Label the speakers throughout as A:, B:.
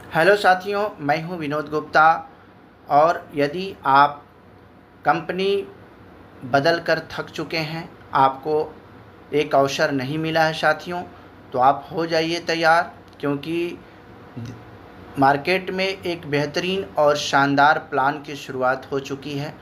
A: Hello साथियों, मैं हूं विनोद गुप्ता। और यदि आप कंपनी बदल कर थक चुके हैं, आपको एक अवसर नहीं मिला है साथियों, तो आप हो जाइए तैयार, क्योंकि मार्केट में एक बेहतरीन और शानदार प्लान की शुरुआत हो चुकी है,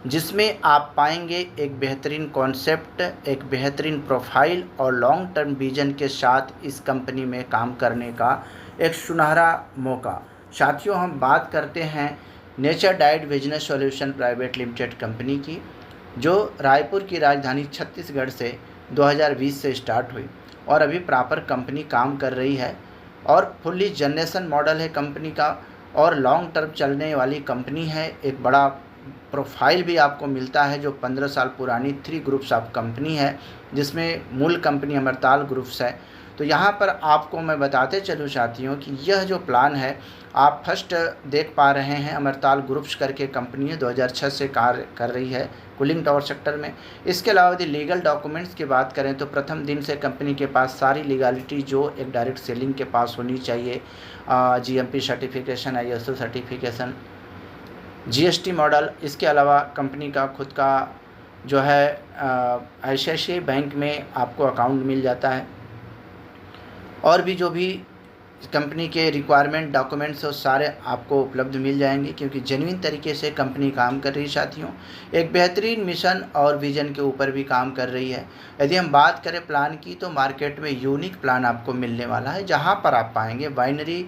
A: जिसमें आप पाएंगे एक बेहतरीन कॉन्सेप्ट, एक बेहतरीन प्रोफाइल और लॉन्ग टर्म विजन के साथ इस कंपनी में काम करने का एक सुनहरा मौका। साथियों, हम बात करते हैं nature diet business solution private limited company की, जो रायपुर की राजधानी छत्तीसगढ़ से 2020 से स्टार्ट हुई और अभी प्रॉपर कंपनी काम कर रही है और फुल्ली जनरेशन मॉडल है कंपनी का और लॉन्ग टर्म चलने वाली कंपनी है। एक बड़ा प्रोफाइल भी आपको मिलता है जो 15 साल पुरानी 3 ग्रुप्स ऑफ कंपनी है, जिसमें मूल कंपनी अमरताल ग्रुप्स है। तो यहाँ पर आपको मैं बताते चलूँ साथियों कि यह जो प्लान है, आप फर्स्ट देख पा रहे हैं, अमरताल ग्रुप्स करके कंपनी है, 2006 से कार्य कर रही है कूलिंग टावर सेक्टर में। इसके अलावा यदि लीगल डॉक्यूमेंट्स की बात करें तो प्रथम दिन से कंपनी के पास सारी लीगलिटी जो एक डायरेक्ट सेलिंग के पास होनी चाहिए, GMP certification, ISO certification, GST model. इसके अलावा कंपनी का खुद का जो है आईसीआईसीआई बैंक में आपको अकाउंट मिल जाता है और भी जो भी कंपनी के रिक्वायरमेंट डॉक्यूमेंट्स वो सारे आपको उपलब्ध मिल जाएंगे, क्योंकि जेन्युइन तरीके से कंपनी काम कर रही है साथियों। एक बेहतरीन मिशन और विजन के ऊपर भी काम कर रही है। यदि हम बात करें प्लान की, तो मार्केट में यूनिक प्लान आपको मिलने वाला है, जहां पर आप पाएंगे binary,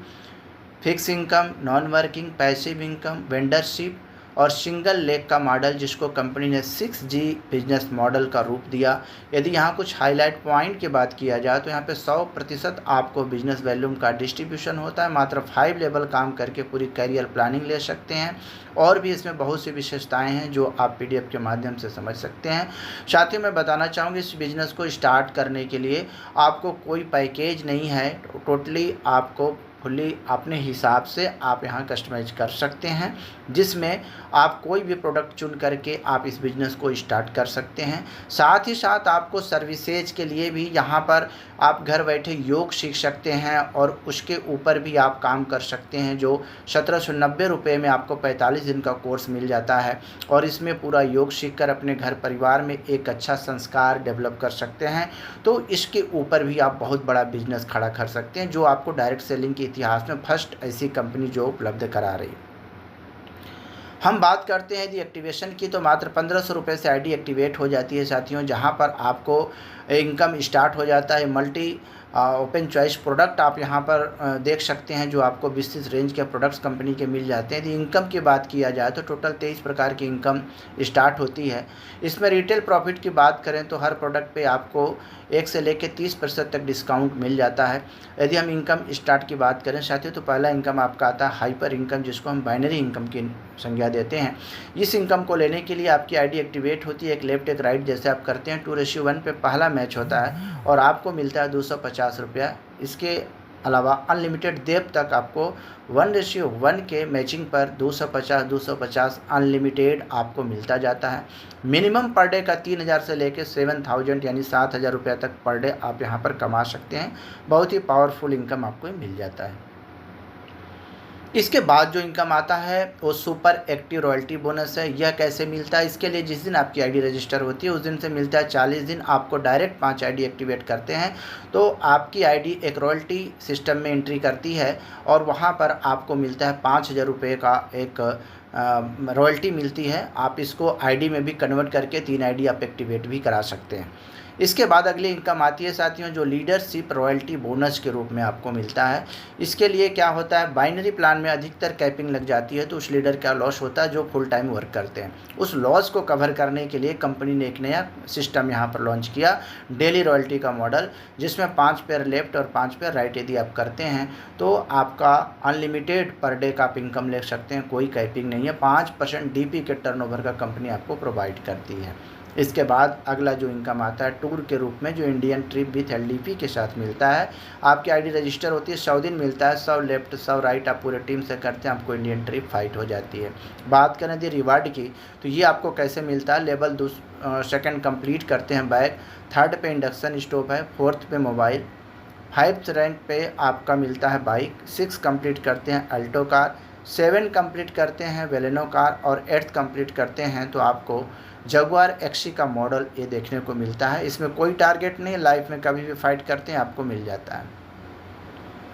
A: fix income, non working, passive income, वेंडरशिप और सिंगल लेग का मॉडल, जिसको कंपनी ने 6G बिजनेस मॉडल का रूप दिया। यदि यहाँ कुछ हाईलाइट पॉइंट की बात किया जाए तो यहाँ पे 100% आपको बिजनेस वॉल्यूम का डिस्ट्रीब्यूशन होता है। मात्र 5 लेवल काम करके पूरी करियर प्लानिंग ले सकते हैं और भी इसमें बहुत सी विशेषताएं हैं जो आप पीडीएफ के माध्यम से समझ सकते हैं। साथ ही मैं बताना चाहूँगी, इस बिज़नेस को स्टार्ट करने के लिए आपको कोई पैकेज नहीं है, टोटली आपको फुल्ली अपने हिसाब से आप यहाँ कस्टमाइज कर सकते हैं, जिसमें आप कोई भी प्रोडक्ट चुन करके आप इस बिज़नेस को स्टार्ट कर सकते हैं। साथ ही साथ आपको सर्विसेज के लिए भी यहाँ पर आप घर बैठे योग सीख सकते हैं और उसके ऊपर भी आप काम कर सकते हैं, जो 1790 रुपये में आपको 45 दिन का कोर्स मिल जाता है और इसमें पूरा योग सीख कर अपने घर परिवार में एक अच्छा संस्कार डेवलप कर सकते हैं। तो इसके ऊपर भी आप बहुत बड़ा बिजनेस खड़ा कर सकते हैं, जो आपको डायरेक्ट सेलिंग के इतिहास में फर्स्ट ऐसी कंपनी जो उपलब्ध करा रही है। हम बात करते हैं यदि एक्टिवेशन की, तो मात्र 1500 रुपये से आईडी एक्टिवेट हो जाती है साथियों, जहां पर आपको इनकम स्टार्ट हो जाता है। मल्टी ओपन चॉइस प्रोडक्ट आप यहां पर देख सकते हैं, जो आपको विस्तृत रेंज के प्रोडक्ट्स कंपनी के मिल जाते हैं। यदि इनकम की बात किया जाए तो टोटल 23 प्रकार की इनकम स्टार्ट होती है। इसमें रिटेल प्रॉफिट की बात करें तो हर प्रोडक्ट पे आपको 1 से लेकर 30% तक डिस्काउंट मिल जाता है। यदि हम इनकम स्टार्ट की बात करें साथियों, तो पहला इनकम आपका आता है हाइपर इनकम, जिसको हम बाइनरी इनकम की संज्ञा देते हैं। इस इनकम को लेने के लिए आपकी आईडी एक्टिवेट होती है, एक लेफ्ट एक राइट जैसे आप करते हैं, 2:1 पे पहला मैच होता है और आपको मिलता है 250 रुपया। इसके अलावा अनलिमिटेड देव तक आपको 1:1 के मैचिंग पर 250 अनलिमिटेड आपको मिलता जाता है। मिनिमम पर डे का 3000 से लेकर 7000 यानी 7000 रुपये तक पर डे आप यहाँ पर कमा सकते हैं। बहुत ही पावरफुल इनकम आपको मिल जाता है। इसके बाद जो इनकम आता है वो सुपर एक्टिव रॉयल्टी बोनस है। यह कैसे मिलता है? इसके लिए जिस दिन आपकी आईडी रजिस्टर होती है उस दिन से मिलता है 40 दिन। आपको डायरेक्ट 5 आईडी एक्टिवेट करते हैं तो आपकी आईडी एक रॉयल्टी सिस्टम में एंट्री करती है और वहां पर आपको मिलता है 5000 रुपये का एक रॉयल्टी मिलती है। आप इसको आईडी में भी कन्वर्ट करके 3 आईडी आप एक्टिवेट भी करा सकते हैं। इसके बाद अगली इनकम आती है साथियों, जो लीडरशिप रॉयल्टी बोनस के रूप में आपको मिलता है। इसके लिए क्या होता है, बाइनरी प्लान में अधिकतर कैपिंग लग जाती है तो उस लीडर का लॉस होता है जो फुल टाइम वर्क करते हैं। उस लॉस को कवर करने के लिए कंपनी ने एक नया सिस्टम यहाँ पर लॉन्च किया, डेली रॉयल्टी का मॉडल, जिसमें 5 पेयर लेफ्ट और 5 पेयर राइट यदि आप करते हैं तो आपका अनलिमिटेड पर डे का आप इनकम ले सकते हैं, कोई कैपिंग नहीं है। 5% डीपी के टर्नओवर का कंपनी आपको प्रोवाइड करती है। इसके बाद अगला जो इनकम आता है टूर के रूप में, जो इंडियन ट्रिप विथ एलडीपी के साथ मिलता है। आपकी आईडी रजिस्टर होती है, 100 दिन मिलता है, 100 लेफ्ट 100 राइट आप पूरे टीम से करते हैं, आपको इंडियन ट्रिप फाइट हो जाती है। बात करें यदि रिवार्ड की, तो ये आपको कैसे मिलता है, लेवल 2 सेकंड कंप्लीट करते हैं बैग, 3rd पे इंडक्शन स्टोव है, 4th पे मोबाइल, 5th रैंक पे आपका मिलता है बाइक, 6 कंप्लीट करते हैं अल्टो कार, 7 कंप्लीट करते हैं वेलेनो कार और 8th कंप्लीट करते हैं तो आपको जगुआर एक्सी का मॉडल ये देखने को मिलता है। इसमें कोई टारगेट नहीं, लाइफ में कभी भी फाइट करते हैं आपको मिल जाता है।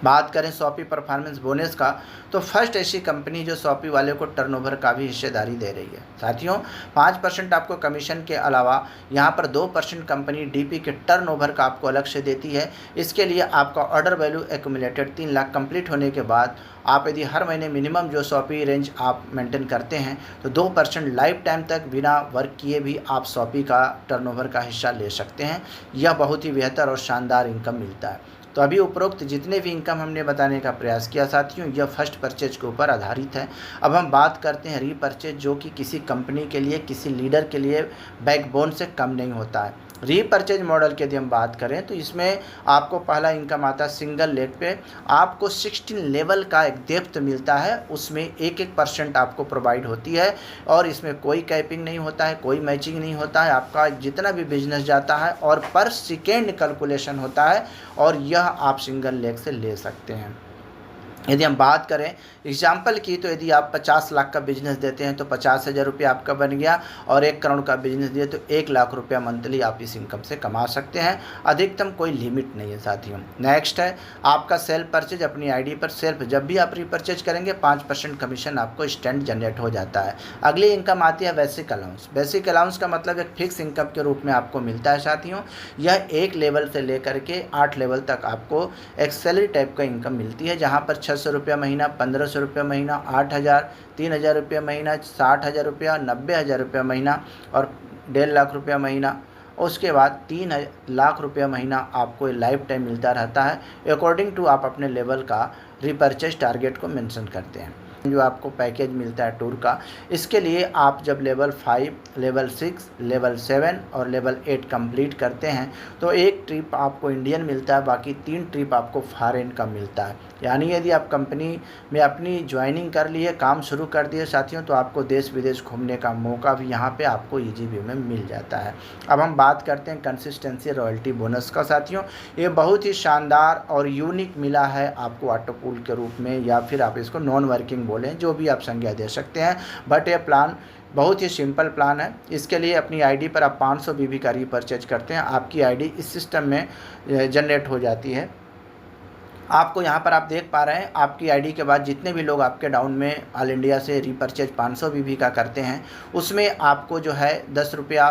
A: बात करें शॉपी परफॉर्मेंस बोनस का, तो फर्स्ट ऐसी कंपनी जो शॉपी वाले को टर्नओवर का भी हिस्सेदारी दे रही है। साथियों 5% आपको कमीशन के अलावा यहाँ पर 2% कंपनी डीपी के टर्नओवर का आपको अलग से देती है। इसके लिए आपका order value accumulated 3 lakh complete होने के बाद आप यदि हर महीने मिनिमम जो शॉपी रेंज आप मेंटेन करते हैं तो 2% लाइफ टाइम तक बिना वर्क किए भी आप शॉपी का टर्नओवर का हिस्सा ले सकते हैं। यह बहुत ही बेहतर और शानदार इनकम मिलता है। तो अभी उपरोक्त जितने भी इनकम हमने बताने का प्रयास किया साथियों, यह फर्स्ट परचेज के ऊपर आधारित है। अब हम बात करते हैं रीपरचेज, जो कि किसी कंपनी के लिए, किसी लीडर के लिए बैकबोन से कम नहीं होता है। रीपरचेज मॉडल की यदि हम बात करें तो इसमें आपको पहला इनकम आता है सिंगल लेग पे, आपको 16 लेवल का एक डेप्थ मिलता है, उसमें 1% आपको प्रोवाइड होती है और इसमें कोई कैपिंग नहीं होता है, कोई मैचिंग नहीं होता है। आपका जितना भी बिजनेस जाता है और पर सेकेंड कैलकुलेशन होता है और यह आप सिंगल लेग से ले सकते हैं। यदि हम बात करें एग्जाम्पल की, तो यदि आप 50 लाख का बिजनेस देते हैं तो 50,000 रुपये आपका बन गया, और 1 करोड़ का बिजनेस दिए तो 1 लाख रुपया मंथली आप इस इनकम से कमा सकते हैं। अधिकतम कोई लिमिट नहीं है साथियों। नेक्स्ट है आपका सेल्फ परचेज, अपनी आईडी पर सेल्फ जब भी आप रीपरचेज करेंगे 5% कमीशन आपको इंस्टेंट जनरेट हो जाता है। अगली इनकम आती है बेसिक अलाउंस। बेसिक अलाउंस का मतलब एक फिक्स इनकम के रूप में आपको मिलता है साथियों। यह 1 लेवल से लेकर के 8 लेवल तक आपको एक सैलरी टाइप का इनकम मिलती है, जहाँ पर 600 रुपया महीना, 1500 रुपया महीना, 8,000, 3,000 रुपया महीना, 60,000 रुपया, 90,000 रुपया महीना और 1.5 लाख रुपया महीना। उसके बाद 3 लाख रुपया महीना आपको लाइफ टाइम मिलता रहता है, अकॉर्डिंग टू आप अपने लेवल का रीपरचेज टारगेट को मेंशन करते हैं। जो आपको पैकेज मिलता है टूर का, इसके लिए आप जब लेवल 5, लेवल 6, लेवल 7 और लेवल 8 कंप्लीट करते हैं तो एक ट्रिप आपको इंडियन मिलता है, बाकी 3 ट्रिप आपको फॉरेन का मिलता है। यानी यदि आप कंपनी में अपनी ज्वाइनिंग कर लिए, काम शुरू कर दिए साथियों, तो आपको देश विदेश घूमने का मौका भी यहाँ पे आपको ईजी वे में मिल जाता है। अब हम बात करते हैं कंसिस्टेंसी रॉयल्टी बोनस का साथियों। ये बहुत ही शानदार और यूनिक मिला है आपको ऑटो पूल के रूप में, या फिर आप इसको नॉन वर्किंग बोलें, जो भी आप संज्ञा दे सकते हैं। बट ये प्लान बहुत ही सिंपल प्लान है। इसके लिए अपनी आईडी पर आप 500 बीबी का रीपरचेज करते हैं, आपकी आईडी इस सिस्टम में जनरेट हो जाती है। आपको यहाँ पर आप देख पा रहे हैं आपकी आईडी के बाद जितने भी लोग आपके डाउन में ऑल इंडिया से रीपरचेज 500 बीबी का करते हैं, उसमें आपको जो है 10 रुपया,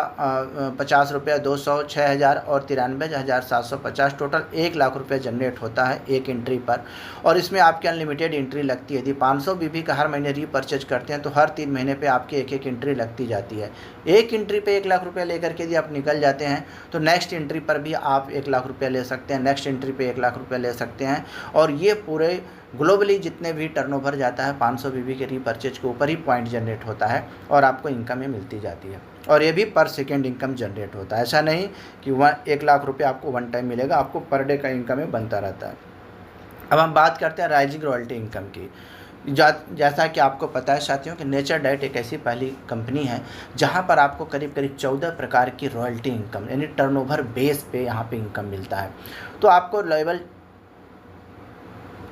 A: 50 रुपया, 200, 6,000 और 93,750 टोटल 1 लाख रुपया जनरेट होता है एक एंट्री पर। और इसमें आपकी अनलिमिटेड एंट्री लगती है। यदि 500 बीबी का हर महीने रीपरचेज करते हैं तो हर 3 महीने पर आपकी एक एंट्री लगती जाती है। एक एंट्री पर 1 लाख रुपया लेकर के यदि आप निकल जाते हैं तो नेक्स्ट एंट्री पर भी आप 1 लाख रुपया ले सकते हैं, नेक्स्ट एंट्री पर 1 लाख रुपया ले सकते हैं। और ये पूरे ग्लोबली जितने भी टर्नओवर जाता है 500 बीबी के रीपरचेज के ऊपर ही पॉइंट जनरेट होता है और आपको इनकम ये मिलती जाती है। और ये भी पर सेकेंड इनकम जनरेट होता है। ऐसा नहीं कि 1 लाख रुपये आपको वन टाइम मिलेगा, आपको पर डे का इनकम ये बनता रहता है। अब हम बात करते हैं राइजिंग रॉयल्टी इनकम की। जैसा कि आपको पता है साथियों कि नेचर डाइट एक ऐसी पहली कंपनी है जहां पर आपको करीब करीब 14 प्रकार की रॉयल्टी इनकम यानी टर्नओवर बेस पे यहां पे इनकम मिलता है। तो आपको लेवल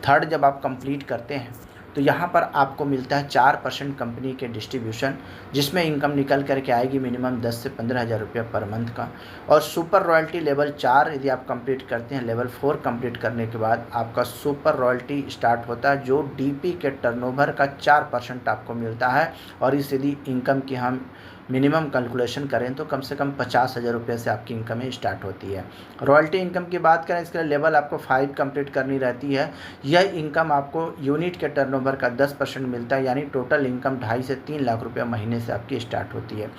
A: 3 जब आप कंप्लीट करते हैं तो यहाँ पर आपको मिलता है 4% कंपनी के डिस्ट्रीब्यूशन, जिसमें इनकम निकल करके आएगी मिनिमम 10 से 15,000 रुपये पर मंथ का। और सुपर रॉयल्टी लेवल 4 यदि आप कंप्लीट करते हैं, लेवल 4 कंप्लीट करने के बाद आपका सुपर रॉयल्टी स्टार्ट होता है, जो डीपी के टर्नओवर का 4% आपको मिलता है। और इस यदि इनकम की हम मिनिमम कैलकुलेशन करें तो कम से कम 50,000 रुपये से आपकी इनकम स्टार्ट होती है। रॉयल्टी इनकम की बात करें, इसके लिए लेवल आपको 5 कंप्लीट करनी रहती है। यह इनकम आपको यूनिट के टर्नओवर का 10% मिलता है, यानी टोटल इनकम 2.5 से 3 लाख रुपये महीने से आपकी स्टार्ट होती है।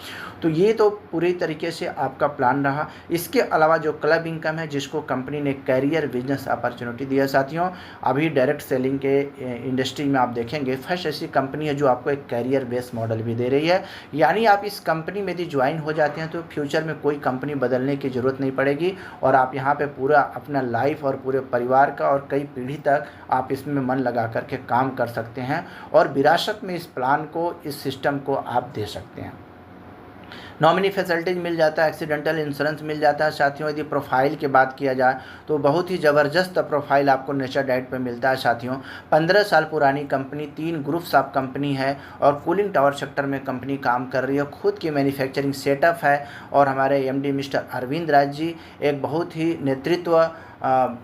A: तो ये तो पूरी तरीके से आपका प्लान रहा। इसके अलावा जो क्लब इनकम है, जिसको कंपनी ने कैरियर बिजनेस अपॉर्चुनिटी दिया साथियों, अभी डायरेक्ट सेलिंग के इंडस्ट्री में आप देखेंगे फर्स्ट ऐसी कंपनी है जो आपको एक कैरियर बेस मॉडल भी दे रही है। यानी आप इस कंपनी में यदि ज्वाइन हो जाते हैं तो फ्यूचर में कोई कंपनी बदलने की ज़रूरत नहीं पड़ेगी और आप यहाँ पे पूरा अपना लाइफ और पूरे परिवार का और कई पीढ़ी तक आप इसमें मन लगा करके काम कर सकते हैं और विरासत में इस प्लान को, इस सिस्टम को आप दे सकते हैं। नॉमिनी फैसिलिटीज़ मिल जाता है, एक्सीडेंटल इंश्योरेंस मिल जाता है साथियों। यदि प्रोफाइल की बात किया जाए तो बहुत ही ज़बरदस्त प्रोफाइल आपको नेचर डाइट पे मिलता है साथियों। 15 साल पुरानी कंपनी, 3 ग्रुप्स ऑफ कंपनी है और कूलिंग टावर सेक्टर में कंपनी काम कर रही है। खुद की मैन्युफैक्चरिंग सेटअप है और हमारे एमडी मिस्टर अरविंद राज जी एक बहुत ही नेतृत्व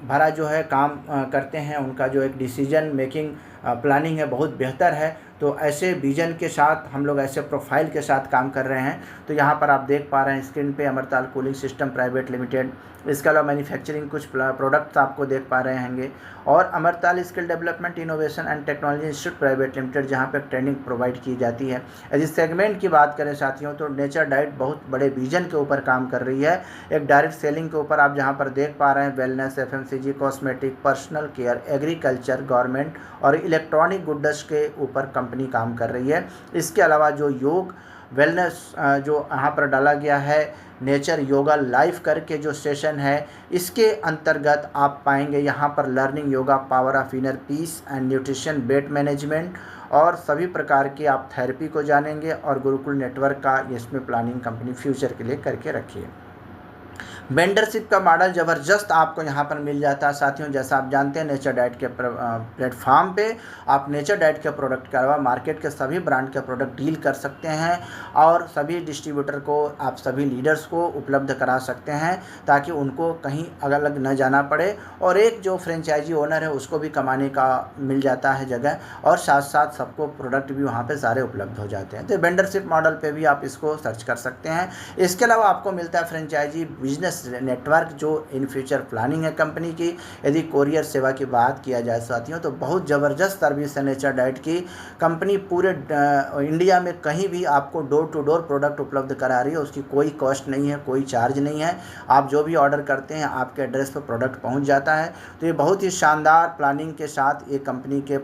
A: भरा जो है काम करते हैं। उनका जो एक डिसीजन मेकिंग प्लानिंग है बहुत बेहतर है। तो ऐसे विजन के साथ हम लोग ऐसे प्रोफाइल के साथ काम कर रहे हैं। तो यहाँ पर आप देख पा रहे हैं स्क्रीन पे Amartal cooling system private limited. इसके अलावा मैन्युफैक्चरिंग कुछ प्रोडक्ट्स आपको देख पा रहे होंगे और Amartal skill development innovation and technology institute private limited, जहाँ पे ट्रेनिंग प्रोवाइड की जाती है। यदि सेगमेंट की बात करें साथियों तो नेचर डाइट बहुत बड़े विजन के ऊपर काम कर रही है। एक डायरेक्ट सेलिंग के ऊपर आप जहाँ पर देख पा रहे हैं wellness, FMCG, cosmetic, personal care, agriculture, government और इलेक्ट्रॉनिक गुड्स के ऊपर कंपनी काम कर रही है। इसके अलावा जो योग वेलनेस जो यहाँ पर डाला गया है नेचर योगा लाइफ करके जो सेशन है, इसके अंतर्गत आप पाएंगे यहाँ पर learning yoga, power of inner peace and nutrition, weight management और सभी प्रकार की आप थेरेपी को जानेंगे। और गुरुकुल नेटवर्क का इसमें प्लानिंग कंपनी फ्यूचर के लिए करके रखी है। वेंडरशिप का मॉडल ज़बरदस्त आपको यहाँ पर मिल जाता है साथियों। जैसा आप जानते हैं नेचर डाइट के प्लेटफॉर्म पे आप नेचर डाइट के प्रोडक्ट के अलावा मार्केट के सभी ब्रांड के प्रोडक्ट डील कर सकते हैं और सभी डिस्ट्रीब्यूटर को आप सभी लीडर्स को उपलब्ध करा सकते हैं ताकि उनको कहीं अलग न जाना पड़े और एक जो फ्रेंचाइजी ओनर है उसको भी कमाने का मिल जाता है जगह और साथ साथ सबको प्रोडक्ट भी वहाँ पर सारे उपलब्ध हो जाते हैं। तो वेंडरशिप मॉडल पर भी आप इसको सर्च कर सकते हैं। इसके अलावा आपको मिलता है फ्रेंचाइजी बिजनेस नेटवर्क जो इन फ्यूचर प्लानिंग है कंपनी की। यदि कोरियर सेवा की बात किया जाए साथियों तो बहुत ज़बरदस्त सर्विस है नेचर डाइट की। कंपनी पूरे इंडिया में कहीं भी आपको डोर टू डोर प्रोडक्ट उपलब्ध करा रही है। उसकी कोई कॉस्ट नहीं है, कोई चार्ज नहीं है। आप जो भी ऑर्डर करते हैं आपके एड्रेस पर प्रोडक्ट पहुंच जाता है। तो ये बहुत ही शानदार प्लानिंग के साथ ये कंपनी के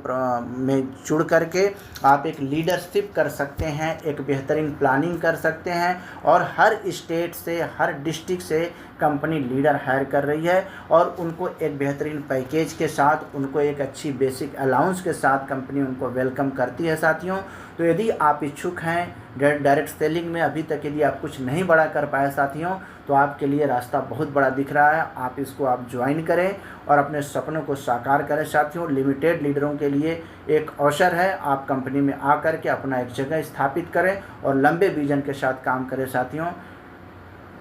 A: में जुड़ करके आप एक लीडरशिप कर सकते हैं, एक बेहतरीन प्लानिंग कर सकते हैं और हर स्टेट से, हर डिस्ट्रिक्ट से कंपनी लीडर हायर कर रही है और उनको एक बेहतरीन पैकेज के साथ, उनको एक अच्छी बेसिक अलाउंस के साथ कंपनी उनको वेलकम करती है साथियों। तो यदि आप इच्छुक हैं डायरेक्ट सेलिंग में, अभी तक यदि आप कुछ नहीं बड़ा कर पाए साथियों, तो आपके लिए रास्ता बहुत बड़ा दिख रहा है। आप इसको आप ज्वाइन करें और अपने सपनों को साकार करें साथियों। लिमिटेड लीडरों के लिए एक अवसर है, आप कंपनी में आकर के अपना एक जगह स्थापित करें और लंबे विजन के साथ काम करें साथियों।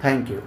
A: Thank you.